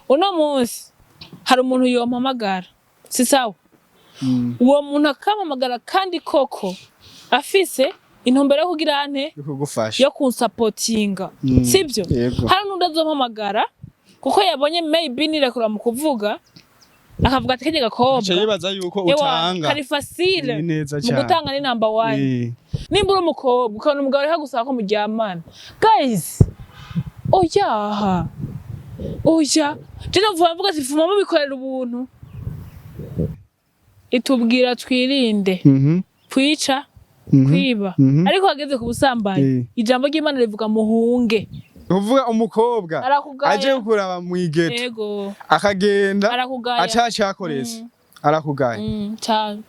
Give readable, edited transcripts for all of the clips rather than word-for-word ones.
uno munsi hari umuntu yompamagara si sawa uwo muntu akampamagara kandi koko afise intumbero yo kugira ante yo kunsapotinga sibyo hari n'undi azompamagara kuko yabonye maybe nirekura mu kuvuga akavuga ati kenya gakobwa yibaza yuko utanga kari facile mu gutanga ni number 1 nimba uri umukobwa ukabona umugabo ari gusaba ko muryamana guys oya je mvuga ati fuma mu bikorera ubuntu itubwira twirinde kwica kwiba ariko hageze ku busambanyi ijambo ry'Imana rivuga muhunge uvuga umukobwa aje kuraba mu igeto yego akagenda acacakoreza arakugaya cyane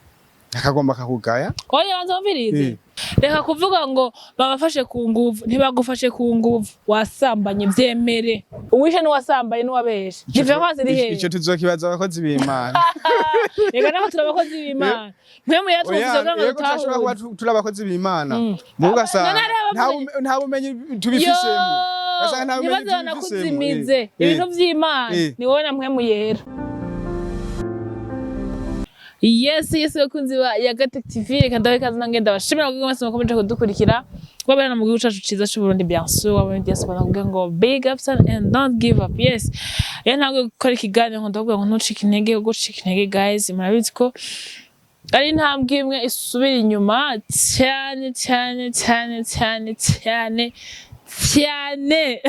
akagomba kakugaya oya banza mvirize reka kuvuga ngo babafashe ku nguvu ntibagufashe ku nguvu wasambanye vyemere uwishe ni wasambanye n'uwabeshe difference iri hehe ico tuzokibaza abakozi b'Imana reka nako turabakozi b'Imana mwemwe yatwumvise ngo tutashobora turabakozi b'Imana muga sa nta bumenyi tubifisemo basanga nta bumenyi tubifisemo ibintu vy'Imana ni wowe na mwemwe yera. Yes, bakunzi ba Yagatech TV reka ndabikaza nangenda bashimira kuko mwese mukomeje kudukurikira kwabana mu gihugu cyacu ciza cy'u Burundi bien sûr wabone diaspora kugira ngo big ups and don't give up. Yes, ntabwo gukora ikiganiro ngo ndavuga ngo ntucike intege gucika intege guys, murabizi ko ari ntambwe imwe isubira inyuma cyane cyane cyane cyane cyane cyane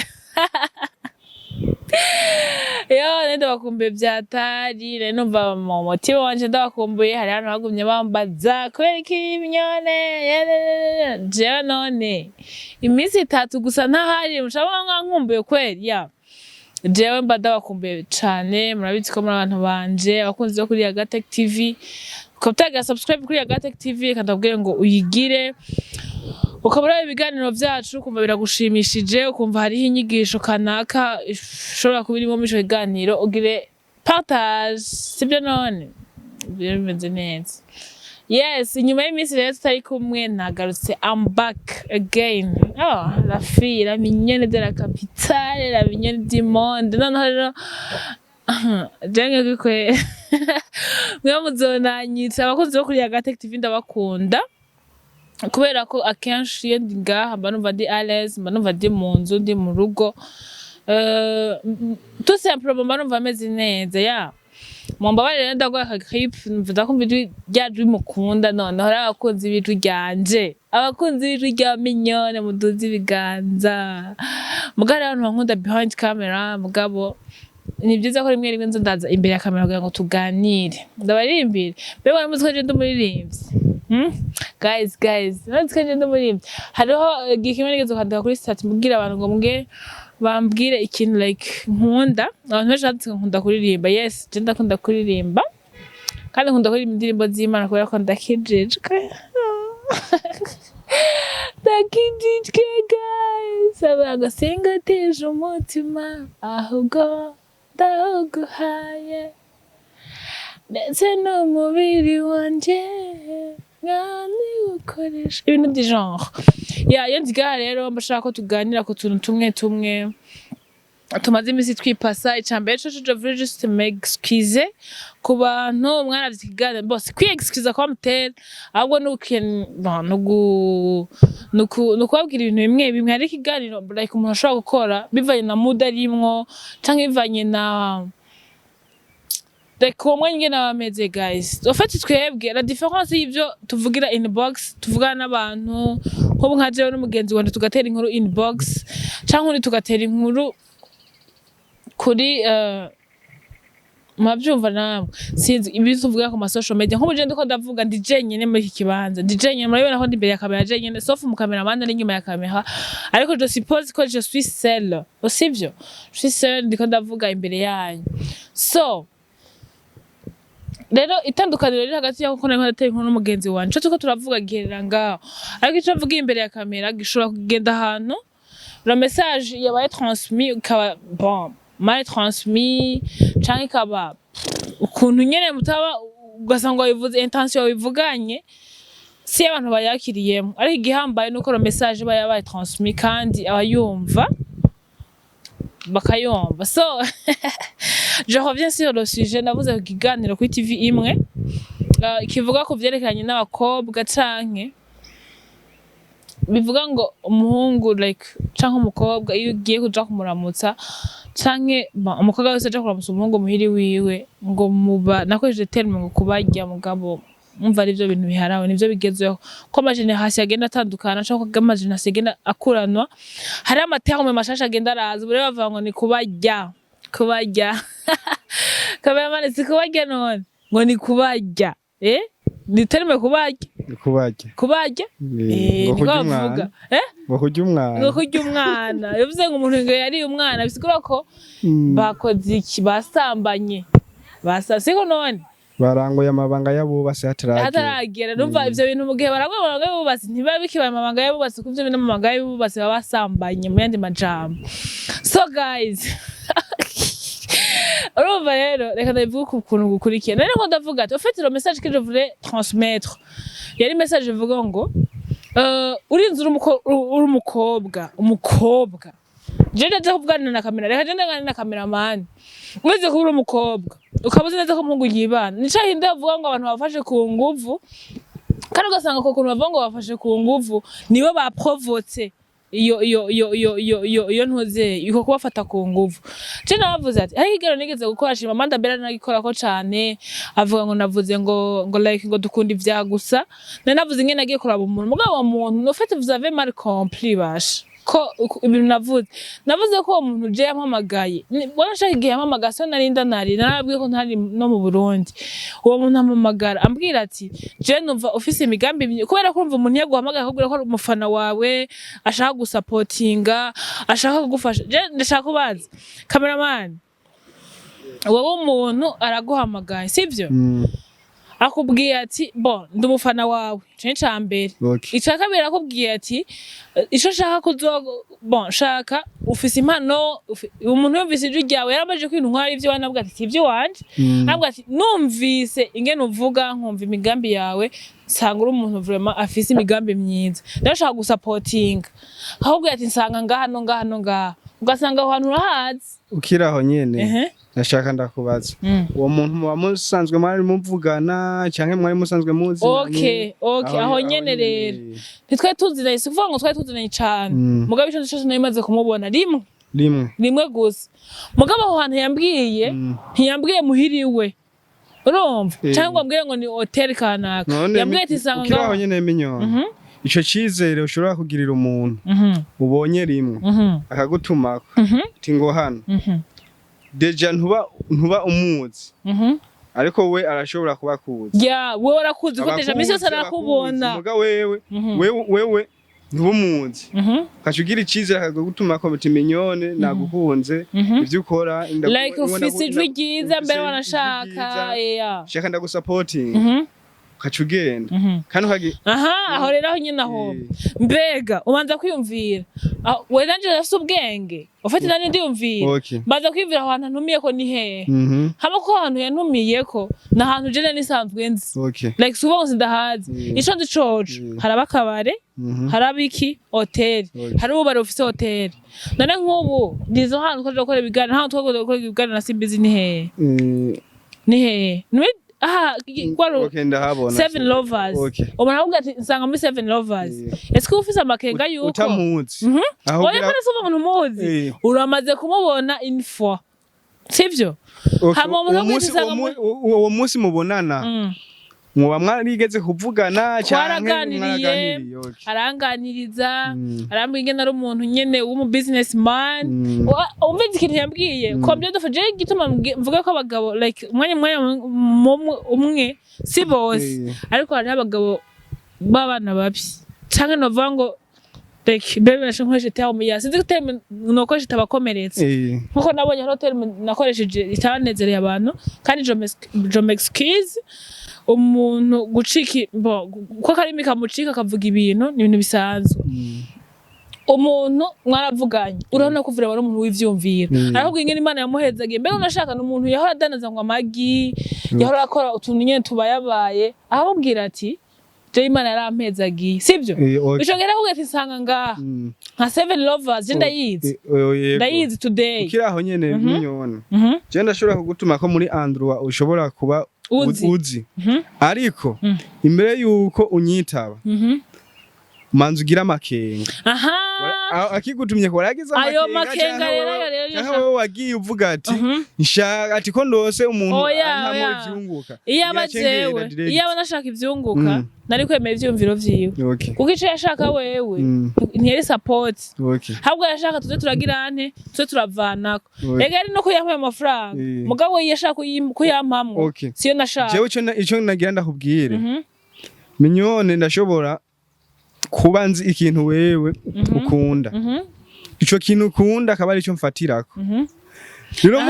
ndabakumbuye byatari rero numva mu mutima wanje ndabakumbuye hari hano bagumye bambaza kubera iki ibinyone jewe none iminsi 3 gusa ntahari mushabanga nkumbuye kweri jewe mba ndabakumbuye cyane murabizi ko muri abantu banje abakunzi bo kuri Yagatech TV ukabutaga subscribe kuri Yagatech TV kandi abwire ngo uyigire ukabura ibiganiro byacu kumva biragushimishije ukumva hariho inyigisho kanaka ushobora kubirimo mu biganiro ugire partage sibyo none bimeze neza. Yes, inyuma y'iminsi rero tutari kumwe nagarutse I'm back again. La fille la mignonne de la capitale, la mignonne du monde. Non jenga kwe mwe muzonanyitsa abakunzi bo kuri Yagatech TV ndabakunda kubera ko akenshi iyo ndi ngaha mba numva ndi à l'aise mba numva ndi mu nzu ndi mu rugo tout simplement mba numva meze neza mumbabarire rero ndagwa aka clip mvuga ko mvidi ryari mukunda none hari abakunzi bitu ryanje abakunzi bitu rya mignone muduzi ibiganza mugari abantu bankunda behind camera mugabo ni byiza ko rimwe rimwe nzondaza imbere ya kamera kugira ngo tuganire ndabaririmbire bewe muziko je ndumuririmbyi guys natwe ndumuririmbyi hariho gikimwe nigeze kwandika kuri stat mbwira abantu ngo bambwire ikintu like nkunda abantu bashatse nkunda kuririmba. Yes, je ndakunda kuririmba kandi nkunda kuririmba indirimbo z'Imana kubera ko ndakijijwe ndakijijwe guys abaga senga teje umutima ahubwo ndaguhaye ndetse n'umubiri wanje ngani ukoresha ibintu di genre iyo ndiga rero mbashaka ko tuganira ku tuntu tumwe tumaze imisi twipasa icambere cyo je veux juste m'excuser ku bantu mwaravye ikiganiro bose kwi-excuse kwa mutera ahubwo nukubabwira ibintu bimwe ari ikiganiro like umuntu ashobora gukora bivanye na mood arimwo canke bivanye na comment ngene abameze guys. En fait twebwe la différence y'ivyo tuvugira inbox tuvugana n'abantu nko nka jewe n'umugenzi wanje tugatera inkuru inbox canke undi tugatera inkuru kuri mabyumva namwe sinzi ibintu tuvuga ku ma social media nko muje ndiko ndavuga ndi jenyene muri iki kibanza ndi jenyene murabona ko ndi imbere ya kamera jenyene sauf mu cameraman ari inyuma ya kamera ariko je suppose ko je suis seule osivyo je suis seule ndiko ndavuga imbere yanyu so rero itandukaniro riri hagati y'ako ko nateye inkuru n'umugenzi wanje cyo tuko turavuga giherera ngaho ariko icyo avuga imbere ya kamera gishobora kugenda ahantu la message yabaye transmis ukaba bon mal transmis canke ikaba ukuntu nyene mutaba ugasanga wivuze intention wivuganye si abantu bayakiriyemo ariko igihambaye nuko la message yabaye transmis kandi abayumva bakayumva so je reviens sur le sujet navuze ku kiganiro kuri TV imwe kivuga ku vyerekanye n'abakobwa canke bivuga ngo umuhungu like canke umukobwa iyo ugiye kuja kumuramutsa canke umukobwa wese aja kuramutsa umuhungu muhiri wiwe ngo muba nakoresheje terme ngo kubarya mugabo umva ari byo bintu biharawe nivyo bigezeho ko amageneration agenda atandukana canke ko amageneration agenda akuranwa hari amaterme mashasha agenda araza bure bavuga ngo ni kubarya kabamane si kubarya none ngo ni kubarya ni terme kubarya kubarya ngo bavuga ngo kurya umwana bivuze ngo umuntu ngo yari umwana bisigura ko bakoze iki basambanye siko none barangoye amabanga y'abubatsi hataragera numva ivyo bintu mu gihe barangoye amabanga y'abubatsi ntiba bikibaye amabanga y'abubatsi kuvyo bintu amabanga y'abubatsi baba basambanye mu yandi majambo so guys urumva rero reka ndabivuga ukuntu gukurikiye nari ngo ndavuga ati ufite le message que je voulais transmettre yari message ivuga ngo urinze uri umukobwa je ndaje kuvuganira na kamera reka je ndangana na cameraman umaze kuba umukobwa ukabuze neza ko umuhungu yibana nica hinde bavuga ngo abantu bafashe ku nguvu kandi ugasanga ko kuntu bavuga ngo bafashe ku nguvu nibo baprovotse iyo ntuze yuko kubafata ku nguvu je navuze ati ari igero nigeze gukora shima manda bera nagikora ko cane avuga ngo navuze ngo like ngo dukunda ivya gusa navuze ngene nagiye kuraba umuntu mugabo umuntu no fait vous avez mal compris bash ko ibintu navuze ko umuntu je yampamagaye wanashaka igihe yampamagaye so narabwiye ko ntari no mu Burundi uwo muntu ampamagara ambwira ati je numva ufise imigambi kubera ko umva umuntu yaguhamagaye akubwira ko ari umufana wawe ashaka gusupportinga ashaka kugufasha je ndashaka kubaza cameraman wowe umuntu araguhamagaye sivyo akubwiye ati bon ndumufana wawe cyo mbere ica kabiri akubwiye ati ico shaka bon shaka ufise impano umuntu yumvise ijwi ryawe yarabaje kwintu nkwari ivyo wanabwa ati ivyo wanje nabwa ati numvise ingene uvuga nkumva imigambi yawe sanga uri umuntu vraiment afise imigambi myiza ndashaka gusupportinga ahubwo ati nsanga ngaha ugasanga aho hantu urahazi ukiraho nyene nashaka ndakubaza uwo muntu muba musanzwe mwari muvugana canke mwari musanzwe muzi okay aho nyene rero nitwe tuziranye kuvuga ngo twari tuziranye cane mugabo ico cyose narimaze kumubona rimwe gusa mugabo aho hantu ntiyambwiye muhiriwe urumva cyangwa ambwiye ngo ni hotel kanaka yambwiye ati sanga ukiraho nyene minyona ico cizere ushobora kugirira umuntu ubonye rimwe akagutumako ati ngo hano deja ntuba umuzi ariko we arashobora kuba kuzi we warakuzi ko deja misi yose arakubona muga wewe ntubumuzi kacugira icizere akagutuma ko biti minyone nagukunze ivyo ukora like ufise ijwi ryiza mbere wanashaka shaka ndagusupporting kacugenda kandi ukagi aho rero aho nyine aho mbega ubanza kwiyumvira we nanje yafise ubwenge ufite nani ndiyumvira baza kwiyumvira aho hantu ntumiye ko ni hehe hama ko ahantu yantumiye ko na hantu je nisanzwe nzi like suba ngo sindahazi ico ndi coco haraba akabare haraba iki hotel hari ubare ufise hotel none nk'ubu ndizo hantu twaje gukora ibiganiro hantu twaje gukora ibiganiro na simbizi ni hehe Seven Lovers. Umuntu avuga ati nsanga muri Seven Lovers. Ese ko ufise amakenga yuko utamuzi. Oya kandi so umuntu muzi. Uramaze kumubona une fois. Sivyo? Hama uwo munsi mubonana. Muba mwarigeze kuvugana cyane aranganiriza arambwiye nari umuntu nyene w'umu businessman umvise ikintu yambwiye ko byo dufuje gituma mvuga ko abagabo like umwe si bose ariko hari abagabo babana babi cyangwa novuga ngo like bebe nashonkweje tawo ya sinzi gutema nokoje tabakomeretse nkuko nabonye hotel nakoresheje itanezereye abantu kandi je m'excuse umuntu guciki ko karimi kamucika kavuga ibintu ni ibintu bisanzwe umuntu mwaravuganye urabona ko uvira bari umuntu w'ivyumvira arahubwo ingene Imana yamuhezagiye mbere unashaka n'umuntu yahora adanaza ngo amagi yahora akora utuntu nyene tubayabaye ahabwira ati je Imana yarampezagiye sivyo bishogera kugira ati nsanga ngaha nka 7 lovers je ndayizi today ukiraho nyene minyone je ndashobora kugutuma ko muri Android ushobora kuba uzi ariko imbere yuko unyitaba manzi ugira amakenga akigutumye ko waragize amakenga rero wowe wagiye uvuga ati nshaka ati ko ndose umuntu ntamuri vyunguka iyo nashaka ivyunguka nari kwemera ivyumviro vyiwe kuko ico yashaka wewe ntiyari support habwo yashaka tuze turagira ante tuze turavanako ega ari no kuyampaye amafaranga mugabo yashaka kuyampamwo siyo nashaka jewe ico nagira ndakubwire minyone ndashobora kuba nzi ikintu wewe ukunda ico kintu ukunda akaba ari cyo mfatirako rero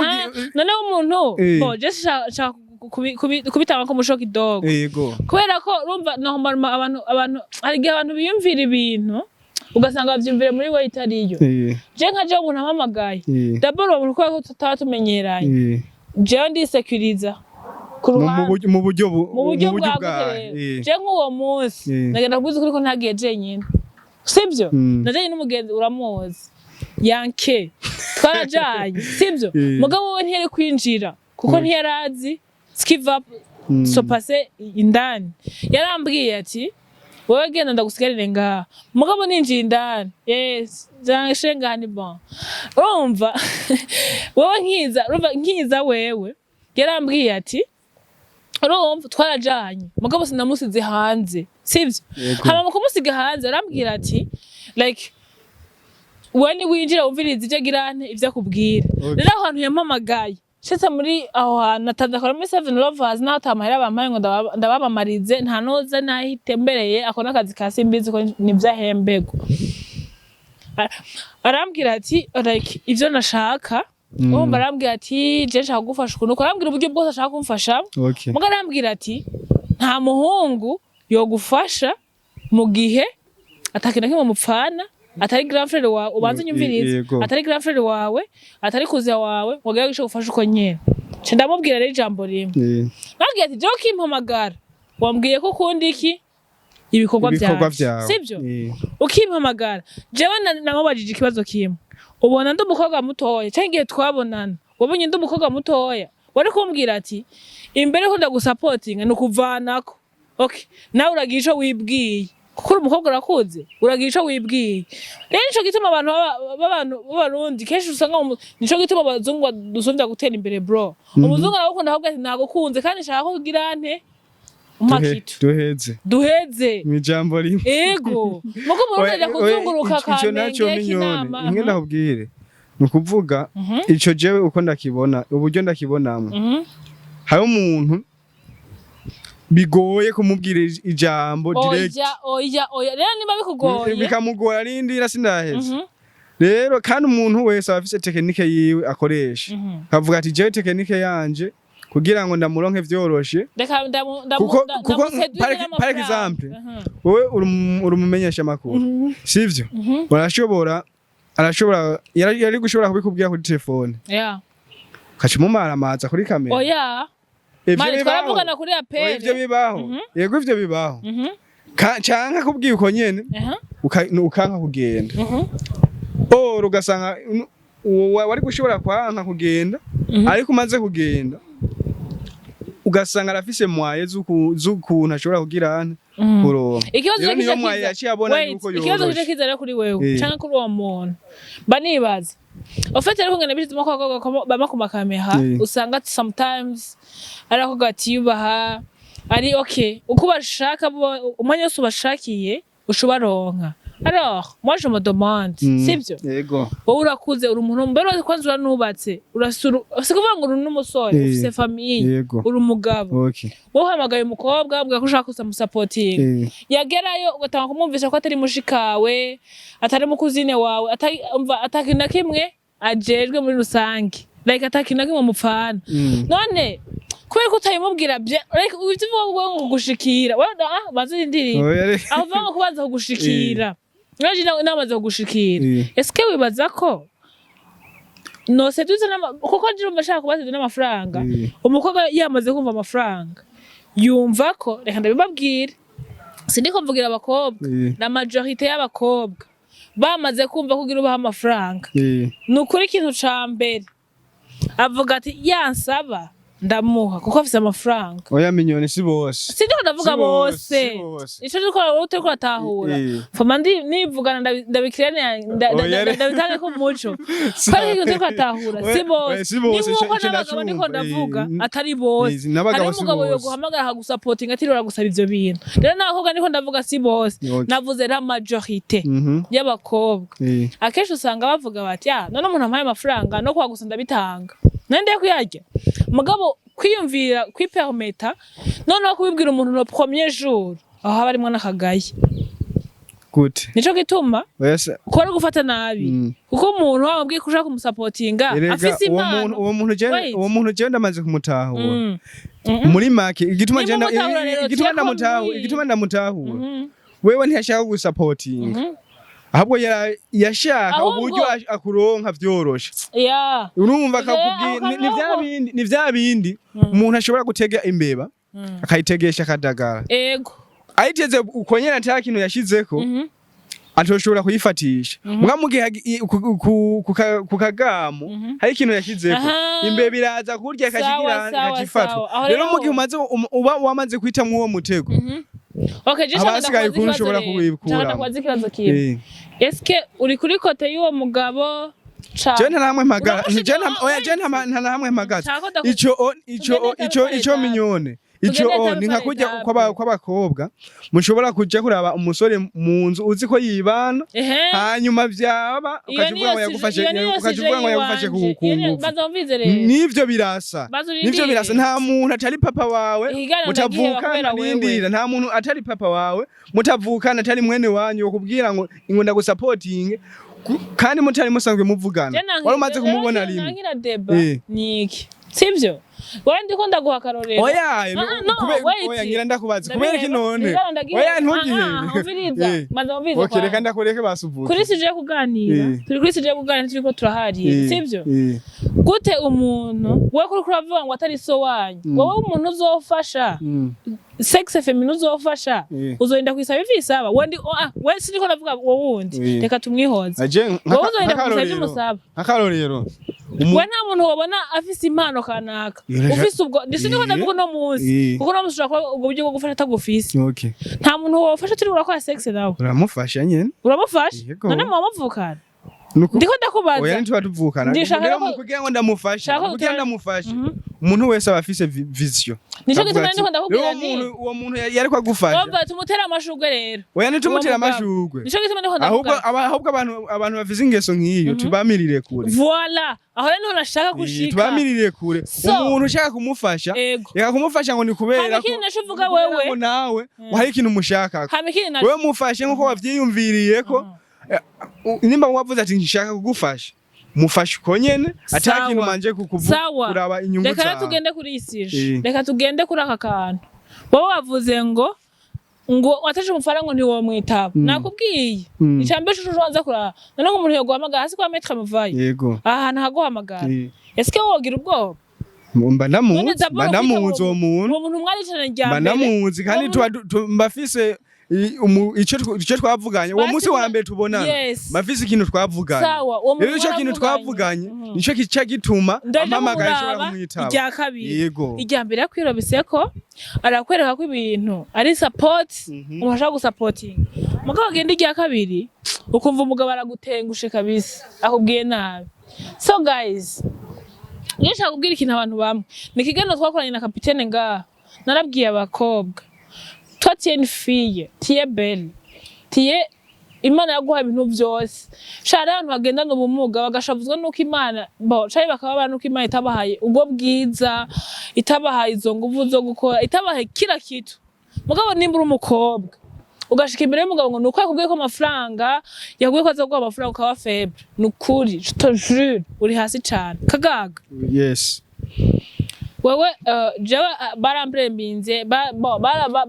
none umuntu bo je shaka kubitanga ko mushoka idogo kubera ko urumva abantu hari gihe abantu biyumvira ibintu ugasanga bavyumvire muri we itariyo je nkaje umuntu amamagaye d'abord umuntu ko tutatumenyeranye je ndisekuriza mu buryo bwawe je nk'uwo munsi nagenda kubuza kuri ko ntagiye jenyine sibyo naje n'umugenzi uramuzi yanke twarajanye sibyo mugabo we ntiyari kwinjira kuko ntiyarazi skiva so passe indani yarambwiye ati wowe genda ndagusigarire ngaha mugabo ninjiye indani zanshenga hani bon urumva wowe nkiza wewe yarambwiye ati urumva twarajanye mugabo sinamusize hanze sivyo hama mu kumusiga hanze arambwira ati like wani winjira wumviriza ivyo girante ivyo akubwira rero aho hantu yampamagaye shitse muri aho hantu natandakora muri 7 lovers naho tamahera bampaye ngo ndababamarize nta noza nahitembereye akona akazi ka simbizi ko nivyahembego arambwira ati like ivyo nashaka urumva arambwira ati je nshaka kugufasha ukuntu arambwira uburyo bwose ashaka kumfasha muga arambwira ati nta muhungu yogufasha mu gihe atakina kimwe mupfana atari grand frère wawe ubanze nyumvirize atari grand frère wawe atari kuzi wawe wagira gisho gufasha uko nyene nce ndamubwira rero ijambo rimwe nabwiye ati je ukimpamagara wambwiye ko kundi iki ibikorwa byawe sibyo ukimpamagara jewe namubajije ikibazo kimwe ubona ndo umukobwa mutoya cyangwa igihe twabonana wabonye ndo umukobwa mutoya wari kumbwira ati imbere ko ndagusupportinga nukuvanako okay nawe uragira ico wibwiye kuko umukobwa urakuze uragira ico wibwiye rero ico gituma abantu b'abarundi kenshi usanga nico gituma abazungu dusumvya gutera imbere bro umuzungu arakunda ahubwo ati nagukunze kandi nshaka ko ugira ante umakitu duheze mijambo rimwe ego muko murunze kuzunguruka kamenge kinama imwe ndakubwire nukuvuga ico jewe uko ndakibona uburyo ndakibonamwe hari umuntu bigoye kumubwira ijambo direct oya rero niba bikugoye bikamugora rindira sindaheze rero kandi umuntu wese afise tekinike yiwe akoresha kavuga ati jewe tekinike yanje kugira ngo ndamuronke vyoroshe kuko par exemple wowe urumumenyesha makuru sivyo arashobora yari gushobora kubikubwira kuri telefone kacimumara amaza kuri kamera oya mari twaravugana kuri apel ivyo bibaho yego ivyo bibaho canka kubwiye uko nyene ukanka kugenda ugasanga wari gushobora kwanka kugenda ariko umaze kugenda ugasanga arafise mwaye z'ukuntu ashobora kugira ane kuronka ikibazo niyo mwaye yaciye abona yuko yoroshe ikibazo kije kizara kuri wewe canka kuri uwo muntu banibaza ofete ariko ngene bizi bama ku makameha usanga sometimes arako gatiyubaha ari okay uko bashaka umwanya wose ubashakiye ushubaronka alors moi je me demande sibyo yego wowe urakuze uri umuntu mbere kwanza uranubatse urasikuvuga ngo uri n'umusore ufise famille uri umugabo wowe hamagaye umukobwa bwa ko ushaka kusamusapotinga yagerayo ugatanga kumumvisha ko atari mushikawe atari mukuzine wawe atakina kimwe ajejwe muri rusange like atakina kimwe mupfana none kubera ko utayimubwira like ubivuga ngo gushikira bazi indirimbo aho vanga kubanza kugushikira naje namaze kugushikira eske wibaza ko no seduze kuko njye umashaka kubaza n'amafaranga umukobwa yamaze kumva amafaranga yumva ko reka ndabibabwira sindiko mvugira abakobwa na majorité y'abakobwa bamaze kumva kugira ubaha amafaranga nukuri ikintu ca mbere avuga ati yansaba ndamuha kuko afise amafaranga oya minyoni si bose sindiko ndavuga bose ico ndiko uriko uratahura fama nivugana ndabikirane ndabitange ko muco kandi ikintu ndiko uratahura si bose nkuko n'abagabo ndiko ndavuga atari bose hari umugabo yo guhamagara akagusapotinga atirora gusaba ivyo bintu rero n'abakobwa ndiko ndavuga si bose navuze la majorité y'abakobwa akenshi usanga bavuga bati none umuntu ampaye amafaranga no kwagusa ndabitanga nende kuyarya mugabo kwiyumvira kwipermeta noneho kubibwira umuntu no premier jour aho haba arimo nakagaye gute nico gituma ko ari gufata nabi kuko umuntu wabwiye kushaka kumusapotinga afise impano uwo muntu je ndamaze kumutahura muri make igituma ndamutahura wewe ntiyashaka gusapotinga ahubwo yashaka uburyo akuronka vyorosha urumva akakubwira ni vya bindi umuntu ashobora gutega imbeba akayitegesha akadagara ego ayiteze ukonyera nta kintu yashizeko atoshobora kuyifatisha muga mugihe ku kagamo hari ikintu yashizeko imbeba iraza kurya akakifatwa rero mugihe umaze wamaze kwitamwo uwo mutego okay je abasigaye kuntu ushobora kubikura eske uri kuri kote y'uwo mugabo je nta namwe magara nta namwe magaza ico minyone ico ni nka kujya kw'abakobwa mushobora kuja kuraba umusore mu nzu uzi ko yibana hanyuma vyaba ukavuga ngo yagufashe kunguvu nivyo birasa nta muntu atari papa wawe mutavukana nindira nta muntu atari papa wawe mutavukana atari mwene wanyu wo kubwira ngo ingonda gusapotinge kandi mutari musanzwe muvugana wari umaze kumubona rimwe niki sivyo wewe ndiko ndaguha karorero oya ngira ndakubaza kubera iki none oya ntugihebe okay reka ndakureke basuvuka kuri sije kuganira turi kuri sije kuganira turiko turahariye sivyo gute umuntu wewe kuri kuravuga ngo atari so wanyu wowe umuntu uzofasha sexe feminine uzofasha uzorinda kwisaba ivisaba wendi we sindiko ndavuga wowe wundi reka tumwihoze wowe uzorinda kwisaba imusaba akarorero we nta muntu wabona afise impano kanaka ufise ubwo ndisindiko ndavuga no munsi kuko no munsi ushaka ubwo buryo bwo gufasha atagufise nta muntu wofasha turi urakora sexe nawe uramufasha nyene uramufasha none muvukana ndiko ndakubaza oya ntwa tuvukana rero kugira ngo ndamufasha umuntu wese aba afise vision nico gituma ndiko ndakubwira ni uwo muntu yari kwa gufasha bava tumutera amashugwe rero oya nitumutera amashugwe nico gituma ndiko ndakubaza ahubwo abantu bafise ingeso nkiyo tubamirire kure voilà aho rero nashaka gushika tubamirire kure umuntu ushaka kumufasha yaka kumufasha ngo ni kubera ko nashuvuga wewe nawe hari ikintu mushaka wewe mufashe nkuko wavyiyumviriye ko nimba wavuze ati nshaka kugufasha mufashe uko nyene atakintu manje kuraba inyungu zawe reka tugende kuri isije reka tugende kuri aka kantu wowe wavuze ngo wataje umufaranga ntiwo mwitaba nakubwiye icambe cy'urubanza kuraba none ngo umuntu yoguhamagara hasi kwa metre muvaye yego ahantu haguhamagara eske wogira ubwoba mba ndamuzi uwo muntu mwaricana ryambere mba ndamuzi kandi mbafise ico twavuganye uwo munsi wa mbere tubonana mafise ikintu twavuganye rero ico kintu twavuganye nico kica gituma amamagaye ishobora kumwitaba irya kabiri irya mbere yakwirobise ko arakwereka ko ibintu ari support umashaka gusapotinga mugabo agenda irya kabiri ukumva umugabo aragutengushe kabisa akubwiye nabi so guys nishaka kubwira ikintu abantu bamwe ni ikiganiro twakoranye na kapitene ngaha narabwiye abakobwa toi tu es une fille, tu es belle, tu es Imana yaguha ibintu byose shara abantu bagendana ubumuga bagashavuzwa nuko Imana caye bakaba nuko Imana itabahaye ubwo bwiza itabahaye izo nguvu zo gukora itabahaye kila kitu mugabo nimba uri umukobwa ugashika imbere y'umugabo ngo nuko yakubwiye ko amafaranga yaguye ko azaguha amafaranga ukaba faible nukuri je te jure uri hasi cyane kagaga yes wewe jewe baramprembinze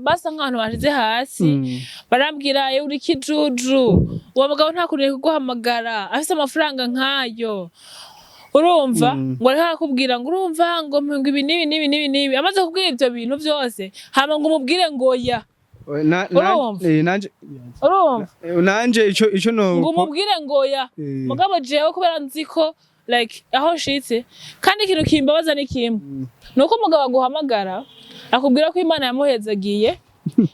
basa nk'abantu bashize hasi barambwira yo uri kijuju uwo mugabo ntakuriye kuguhamagara afite amafaranga nkayo urumva ngo ari hakubwira ngo urumva ngo ibi nibi amaze kubwira ibyo bintu byose hama ngo umubwire ngo ya nanje ico no ngo umubwire ngoya mugabo jewe kubera nziko like aho nshitse kandi ikintu kimbabaza ni kimwe nuko umugabo aguhamagara akubwira ko Imana yamuhezagiye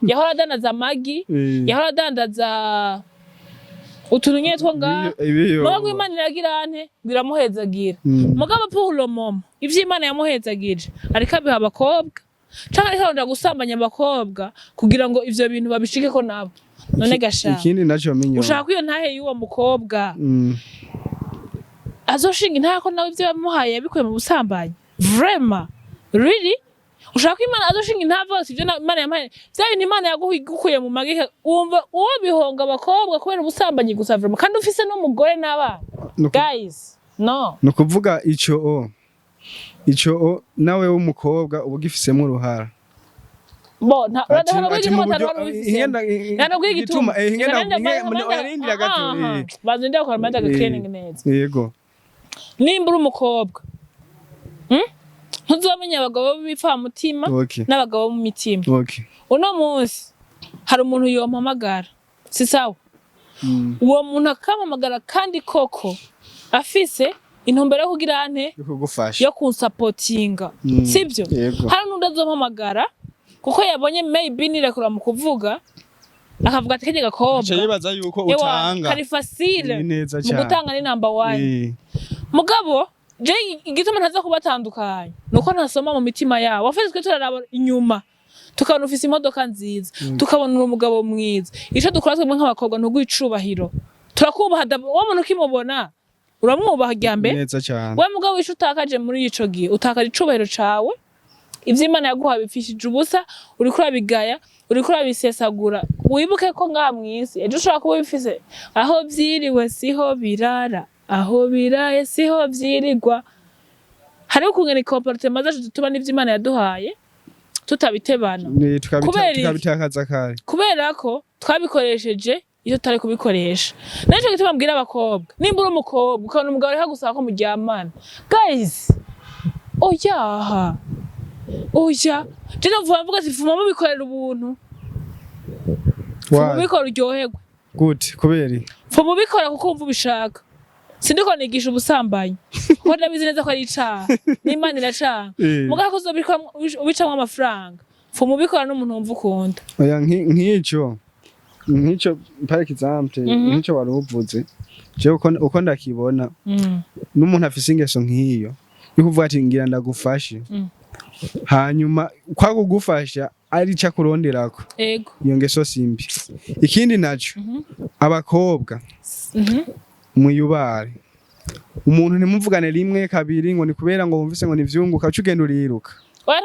yahora adandaza amagi yahora adandaza utuntu nyine two ngaha mugabo Imana iragira ante biramuhezagira mugabo pour le moment ivyo Imana yamuhezagije ariko abiha abakobwa canke ariko arondera gusambanya abakobwa kugira ngo ivyo bintu babishike ko nabo none gashaka ikindi naco menyo ushaka ko iyo ntahe y'uwo mukobwa azoshinga intahe ko nawe ivyo bamuhaye yabikuye mu busambanyi vraiment really ushaka ko Imana azoshinga intahe vyose ivyo Imana yamuhaye vya bintu Imana yagukuye mu magike wumva uwo bihonga abakobwa kubera ubusambanyi gusa vraiment kandi ufise n'umugore n'abana guys no nukuvuga ico nawe w'umukobwa uba ugifisemo uruhara bo yego nimba uri umukobwa ntuzomenya abagabo b'ibipfamutima n'abagabo mu mitima uno munsi hari umuntu yompamagara si sawa uwo muntu akampamagara kandi koko afise intumbero yo kugira ante yo kunsapotinga sibyo hari n'undi azompamagara kuko yabonye maybe nirekura mu kuvuga akavuga ati kenya gakobwa yibaza yuko utanga kari facile mu gutanga ni number 1 mugabo je igituma ntaza kubatandukanya nuko ntasoma mu mitima yabo wafezwe turaraba inyuma tukabona ufise imodoka nziza tukabona uri umugabo mwiza ico dukora twebwe nk'abakobwa ntugwicubahiro turakubaha wa muntu ukimubona uramwubaha ryambe we mugabo wisho utakaje muri ico gihe utakaje icubahiro cawe ivyo Imana yaguha bipfishije ubusa uriko urabigaya uriko urabisesagura wibuke ko ngaha mwisi ejo ushobora kuba bifise aho vyiriwe siho birara aho biraye siho vyirirwa hari ukungena comportement zacu tuba n'ivyo Imana yaduhaye tutabitebana tukabitakaza kare kubera ko twabikoresheje iyo tutari kubikoresha naco gituma mbwira abakobwa nimba uri umukobwa ukabona umugabo ariho gusaba ko muryamana guys oya je novuga ati fuma mubikorera ubuntu fuma mubikora uryoherwe good kuberi fuma mubikora kuko umva ubishaka sindiko nigisha ubusambanyi kuko ndabizi neza ko ari icaha n'Imana iracaha mugabo ko uzobikora ubicamwo amafaranga fuma mubikora n'umuntu wumva ukunda oya nk'ico par exemple nk'ico wari uvuze je uko ndakibona n'umuntu afise ingeso nk'iyo yukuvuga ati ngira ndagufashe hanyuma kwa kugufasha ari cyo kuronderako ego iyo ngeso simbi ikindi naco abakobwa muyubare umuntu ntimuvugane rimwe kabiri ngo ni kubera ngo wumvise ngo nivyunguka ugenda uriruka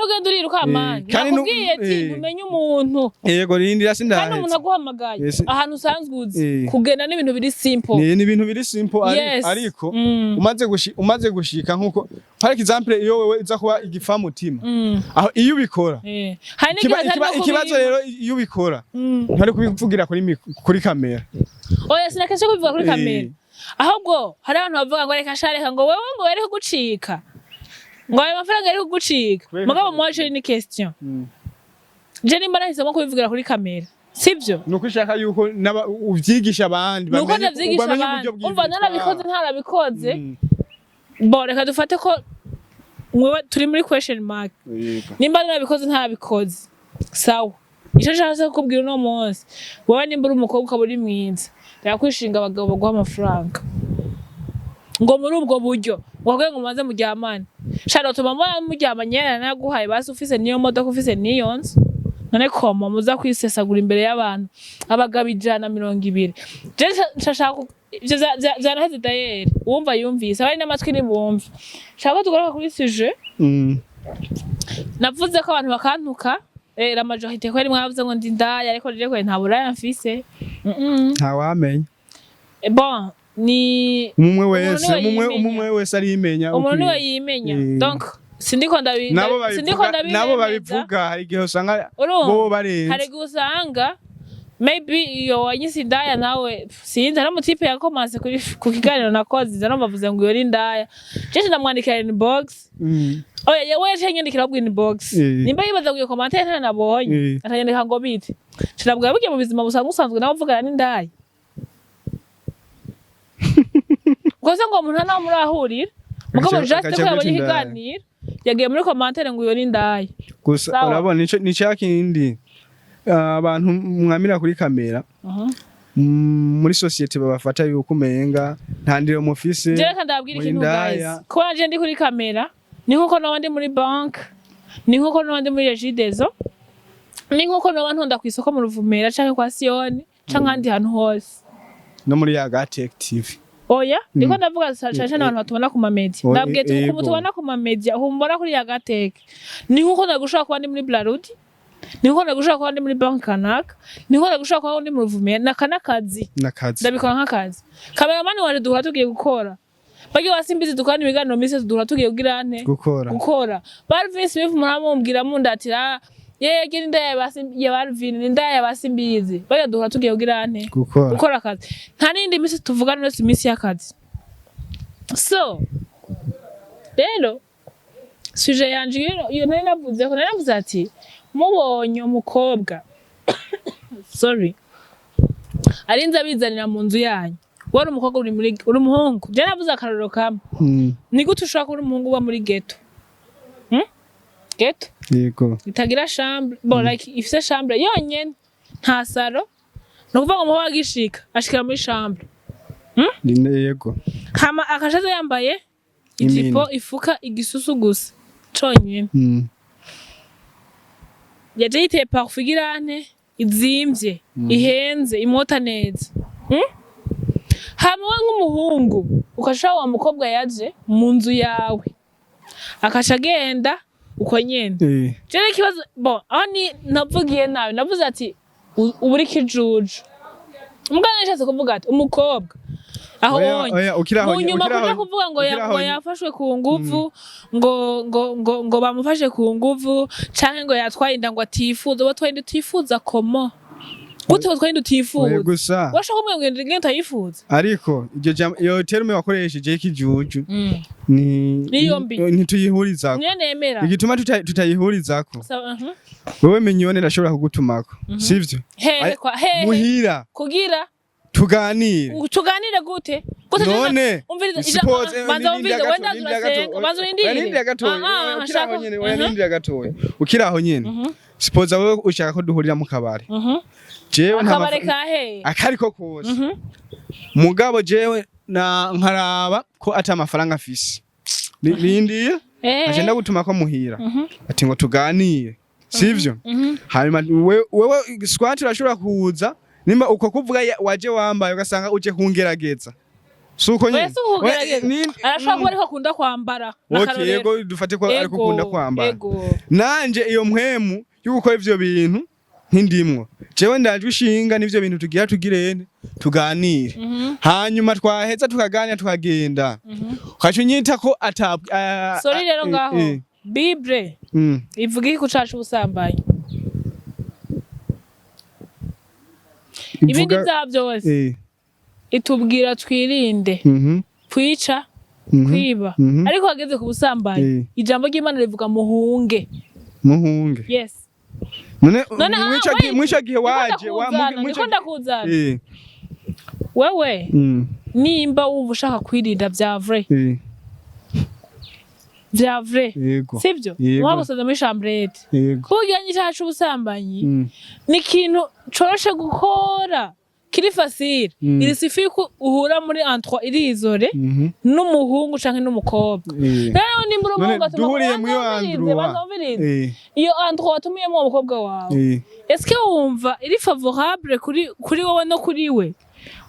ugenda uriruka amani nakubwiye ati umenye umuntu yego rindira sindahe kandi umuntu aguhamagaye ahantu usanzwe uzi kugenda n'ibintu biri simple ni ibintu biri simple ariko umaze gushika nkuko par exemple iyo wewe iza kuba igifa mutima aho iyo ubikora ikibazo rero iyo ubikora ntari kubivugira kuri kamera oya sinakeshe kubivuga kuri kamera ahubwo hari abantu bavuga ngo reka shareka ngo wewe ngo yari kugucika ngo ayo mafaranga yari kugucika mugabo mwaje ni question je nimba nahisemo kubivugira kuri kamera sivyo nuko ushaka yuko uvyigisha abandi bamenye uburyo bwiza umva ntarabikoze bo reka dufate ko mwewe turi muri question mark nimba narabikoze ntarabikoze sawa ico cyase kubwira no munsi wowe nimba uri umukobwa ukaburi mwiza yakwishinga abagabo baguha amafaranga ngo muri ubwo buryo wagwe ngo maze muryamane shara tuma muryamanye naguhaye basi ufise niyo modoka ufise niyo nzu none koma muza kwisesagura imbere y'abantu abagabo 120 je nshashaka zanaheze dayeri wumva yumvise abari n'amatwi ni bumve shaka tugaruka kuri sujet navuze ko abantu bakantuka la majorité ko ari mwavuze ngo ndi ndaya ariko rije ko nta buraya mfise nta wamenya bon ni umwe wese arimenya umuntu we yimenya donc sindiko nabo babivuga hari igihe usanga bo barenze hari gusanga maybe iyo wanyise indaya nawe sinzi ari umutipe yakomanse ku kiganiro nakoze zano bavuze ngo iyo ari indaya jeje ndamwandikira inbox oya yewe yanyandikira ubwo inbox nimba yibaza ngo iyo commentaire nta nabonye atanyandika ngo bite cirabwa bugiye mu bizima busanzwe nawe uvugana n'indaya Koze ngo umuntu nta murahurira mugabo just ko yabonye ikiganiro yagiye muri commentaire ngo iyo ari indaya gusa urabona ni cyakindi abantu mwamira kuri kamera muri societe babafata yuko umenga ntandire mu office je kandabwira ikintu guys ko anje ndi kuri kamera ni nkuko nabandi muri bank ni nkuko nabandi muri regidezo ni nkuko nabantu ndakwisoko mu ruvumera canke kwa Sione canke andi hantu hose no muri ya detective oya ndiko ndavuga cyane abantu batubona ku mamedia ndabwiye tuko mutubona ku mamedia humbora kuri ya gateke ni nkuko nagushaka kuba ndi muri Blarudi ni nkuko nagushaka kuba ndi muri bank kanaka ni nkuko nagushaka kuba ndi mu ruvumera nakazi ndabikora nk'akazi cameraman waje duhura tugiye gukora bagi wasimbizi dukana ibiganiro mise duhura tugiye kugira ante gukora Balvin Smith muramumbwira mundatira yeye ndaya basimbiye Balvin ndaya basimbizi bagi duhura tugiye kugira ante gukora akazi nta nindi mise tuvugana no simisi y'akazi so rero suje yanje iyo navuze ati mubonye umukobwa sorry arinza bizanira mu nzu yanyu wari umukobwa uri umuhungu je navuze akarorero kamwe ni gute ushaka uri umuhungu uba muri ghetto ghetto yego itagira chambre bon like ifise chambre yonyene nta saro no kuvuga ngo wagishika ashikira muri chambre yego hama akashaza yambaye ijipo ifuka igisusu gusa conyene yaje yiteye parfum igirane izimvye ihenze imota neza hamwe nk'umuhungu ukashaka wa mukobwa yaje mu nzu yawe akaca agenda uko nyene je kibazo bon ani navugiye nawe navuze ati uburi kijuju umugana yashatse kuvuga ati umukobwa aho onye munyuma kuja kuvuga ngo yafashwe ku nguvu ngo bamufashe ku nguvu canke ngo yatwaye inda ngo atifuza bo twende tifuza komo gute twende tifuza washaka kumwe ngo ngenda tayifuza ariko iyo terme wakoresheje kijuju ni tuyihuriza igituma tutayihurizako wewe minyone ndashobora kugutumako sivyo muhira kugira tuganire gute none ukiraho nyene suppose wewe ushaka ko duhurira mu kabare jewe akariko kose mugabo jewe nkaraba ko ata amafaranga afise nindiye agenda gutuma ko muhira ati ngo tuganire sivyo hanyuma wewe squat urashobora kuza nimba uko kuvuga waje wambaye ugasanga uje kungerageza suko nyine arashaka kuba ariko akunda kwambara okay yego dufate ko ariko akunda kwambara nanje iyo mpwemu yuko ivyo bintu ntindimwo jewe ndaje ushinga n'ivyo bintu tugira tugirene tuganire hanyuma twaheza tukaganira tukagenda ukacunyita ko sorry rero ngaho bible ivuga iki kucaca ubusambanyi ibindi bya byose itubwira twirinde kwica kwiba ariko hageze ku busambanyi ijambo ry'Imana rivuga muhunge yes none mwica gihe waje mwica ndakuzana wewe nimba wumva ushaka kwirinda bya vrai sivyo wagusoza muri chambrette kuganye cyacu ubusambanyi ni kintu coroshe gukora kiri facile iri sifi ko uhura muri entre irizore n'umuhungu canke n'umukobwa rero nimba umuhungu duhuriye muri andre iyo andre watumiyemo umukobwa wawe est-ce que wumva iri favorable kuri wowe no kuri we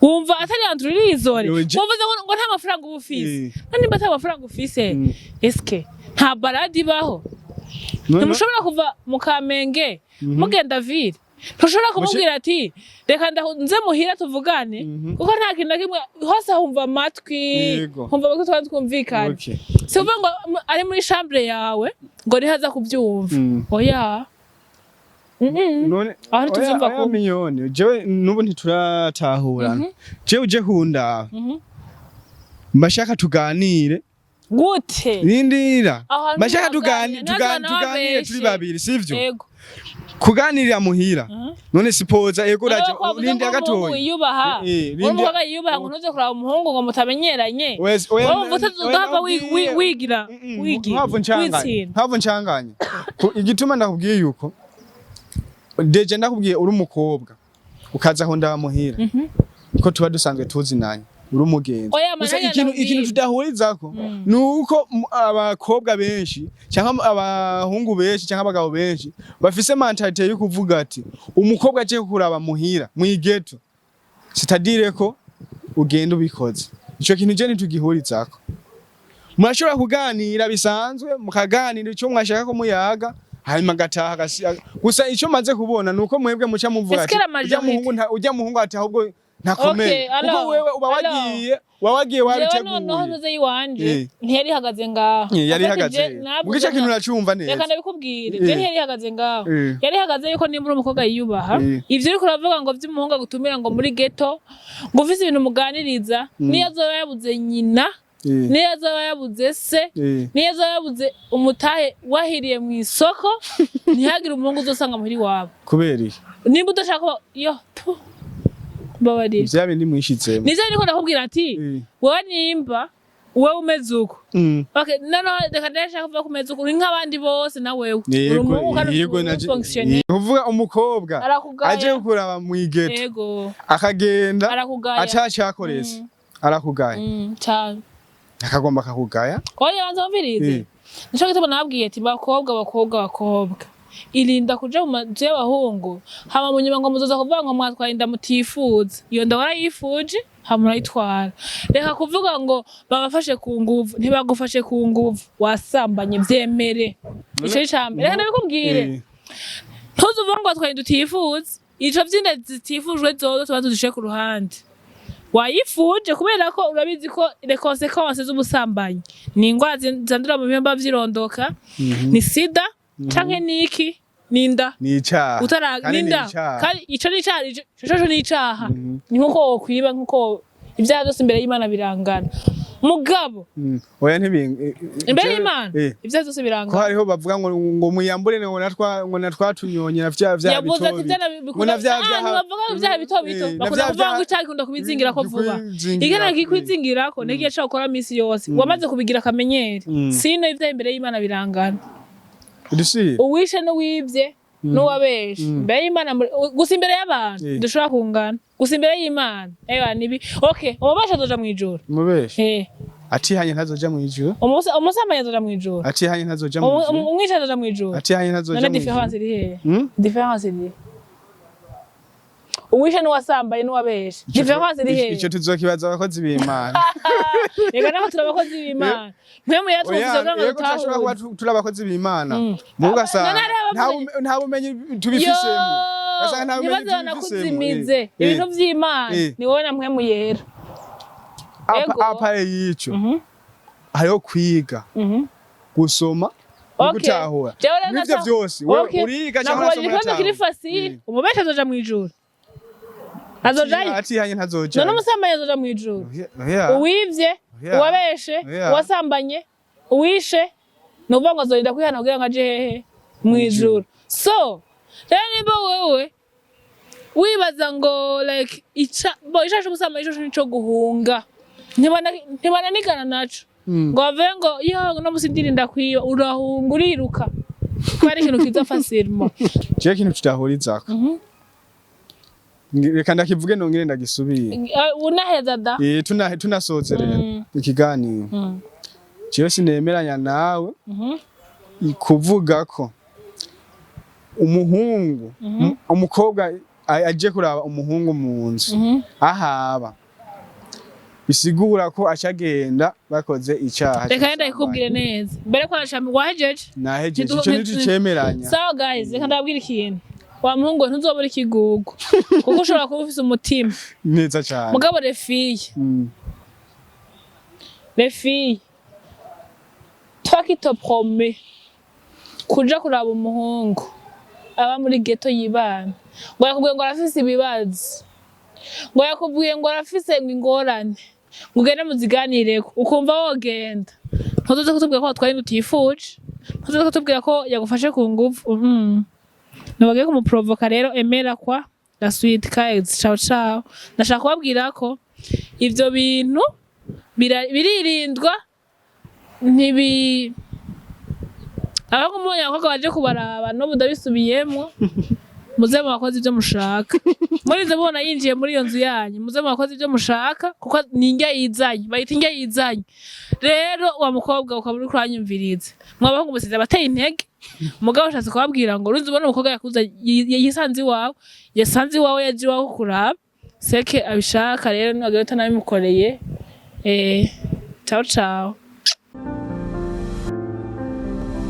wumva atari andre irizore wumva ngo nta mafaranga ubufise nimba nta mafaranga ufise est-ce que nta baradi baho ntimushobora kuva mu Kamenge mugenda ville ntushobora kumubwira ati reka nze muhira tuvugane kuko nta kintu na kimwe hose humva amatwi humva ko twari twumvikana si uvuga ngo ari muri chambre yawe ngo rihaza kubyumva oya none aho ntituzumva ko miliyoni jewe nubu ntituratahurana jewe uje kunda mbashaka tuganire gute rindira mbashaka tuganire turi babiri sivyo yego kuganirira muhira none sipoza yego raje rindira gatoya yiyubaha umuhungu yiyubaha ngo ntuze kuraba umuhungu ngo mutamenyeranye wowe utazudava wigira mpamvu ncanganye igituma ndakubwiye yuko deje ndakubwiye uri umukobwa ukaza aho ndamuhira ko tuba dusanzwe tuzinanye uri umugenzi gusa ikintu tudahurizako nuko abakobwa benshi cyangwa abahungu benshi cyangwa abagabo benshi bafise mentalite yo kuvuga ati umukobwa aje kuraba muhira mwigeto sitadire ko ugenda ubikoze ico kintu je ntitugihurizako murashobora kuganira bisanzwe mukaganira icyo mwashaka ko muyaga hanyuma gataha gusa icyo maze kubona nuko mwebwe muca muvuga ati ujya muhungu ati ahubwo ntakomeye kuko wewe uba wagiye wariteguye no ntuze yiwanje ntiyari hagaze ngaho yari hagaze mugice kintu nacumva neza reka ndabikubwire je ntiyari hagaze ngaho yari hagaze yuko nimba umukobwa yiyubaha ivyo uriko uravuga ngo vy'umuhungu gutumira ngo muri ghetto ngo ufise ibintu muganiriza niyo azoba yabuze nyina niyo azoba yabuze se niyo azoba yabuze umutahe wahiriye mu isoko ntihagire umuhungu uzosanga muri wabo kubera iki nimba udashaka yo babarira ivya bindi mwishitsemo nizo niko ndakubwira ati wowe nimba wewe umeze uko okay no reka ndashaka kuvuga ko umeze uko uri nk'abandi bose na wewe uri umuhungu kandi uri uvuga umukobwa aje kuraba mu igeto yego akagenda acacakorese arakugaya cyane akagomba kakugaya oya banza mvirize nico gituma nabwiye ati bakobwa irinda kuja mu mazu y'abahungu hama mu nyuma ngo muzoza kuvuga ngo mwatwaye inda mutifuza iyo nda warayifuje hama urayitwara reka kuvuga ngo babafashe ku nguvu ntibagufashe ku nguvu wasambanye vyemere ico icambere reka ndabikubwire ntuzuvuga ngo watwaye inda utifuza ico vy'inda zitifujwe zozo tuba tuzishe ku ruhande wayifuje kubera ko urabizi ko les conséquences z'ubusambanyi ni ingwara zandura mu bihimba vy'irondoka ni sida canke niki ninda nica ninda kandi ico ni icaha ni nkuko wokwiba nkuko ibyaha byose imbere y'Imana birangana mugabo oya imbere y'Imana ibyaha byose birangana ko hariho bavuga ngo muyambure ngo natwatunyonye na vya yavuze ati bavuga ibyaha bito bakunda kuvuga ngo cyakunda kubizingira ko vuba igana kikwizingira ko negiye cyo gukora misi yose wamaze kubigira kamenyeri sino ibyaha imbere y'Imana birangana uwishe n'uwibye n'uwabeshe imbere y'Imana gusa imbere y'abantu dushobora kungana gusa imbere y'Imana nibi okay umubeshe azoja mwijoro umubeshe atihanye ntazoja mwijoro umusamanya azoja mwijoro atihanye ntazoja mwijoro umwishe azoja mwijoro atihanye ntazoja mwijoro difference iri he difference iri uwishe n'uwasambaye n'uwabeshe difference iri he ico tuzokibaza abakozi b'Imana reka nako turabakozi b'Imana mwemwe yatuvuze ngo tutashobora kuba turabakozi b'Imana mugasanga nta bumenyi tubifisemo gasanga nta bumenyi tubifisemo ibintu vy'Imana ni wowe na mwemwe yera apa yico hariho kwiga gusoma gutahura nivyo vyose uriga cyangwa urasoma kiri fasile umubeshe azoja mwijuru azojayo atihanye ntazoja none umusambanyi azoja mwijuru uwivye uwabeshe uwasambanye uwishe nuvuga ngo azorinda kwihana kugira ngo aje hehe mwijuru so rero niba wewe wibaza ngo like ica ubusambanyi ico nico guhunga ntibananigana naco ngo bavuge ngo yo no musidirinda kwiyo urahunga uriruka kwari ikintu kiza facilement je kintu tudahurizako reka ndakivuge nongere ndagisubire unaheza da tunasozerera ikiganiro ciyo sinemeranya nawe kuvuga ko umuhungu umukobwa aje kuraba umuhungu mu nzu ahaba bisigura ko acagenda bakoze icaha reka ndakubwire neza mbere ko wahejeje nahejeje ico nticemeranya so guys reka ndabwira ikintu wa muhungu ntuzobura ikigugu kuko ushobora kuba ufise umutima neza cyane mugabo les filles toi qui te promets kuja kuraba umuhungu aba muri ghetto yibana ngo yakubwiye ngo arafise ibibazo ngo yakubwiye ngo arafise ingorane ugende muziganireko ukumva wogenda ntuzoze kutubwira ko watwaye utifuje ntuzoze kutubwira ko yagufashe ku nguvu nabage kumuprovoka rero emera kwa la suite guys ciao ciao ndashaka kubabwira ko ivyo bintu biririndwa ntibi abako mbonye abakobwa baje kubaraba no budabisubiyemo muze mu bakozi ivyo mushaka murize mubona yinjiye muri iyo nzu yanyu muze mu bakozi ivyo mushaka kuko ninjya yizanye bayita injya yizanye rero wa mukobwa ukaba uri kuranyumviriza mwabahungu musize abateye intege umugabo ashatse kubabwira ngo uruzi ubona umukobwa yakuza yisanze iwawe yasanze iwawe yaje iwawe kuraba seke abishaka rero nagayo tanabimukoreye ciao ciao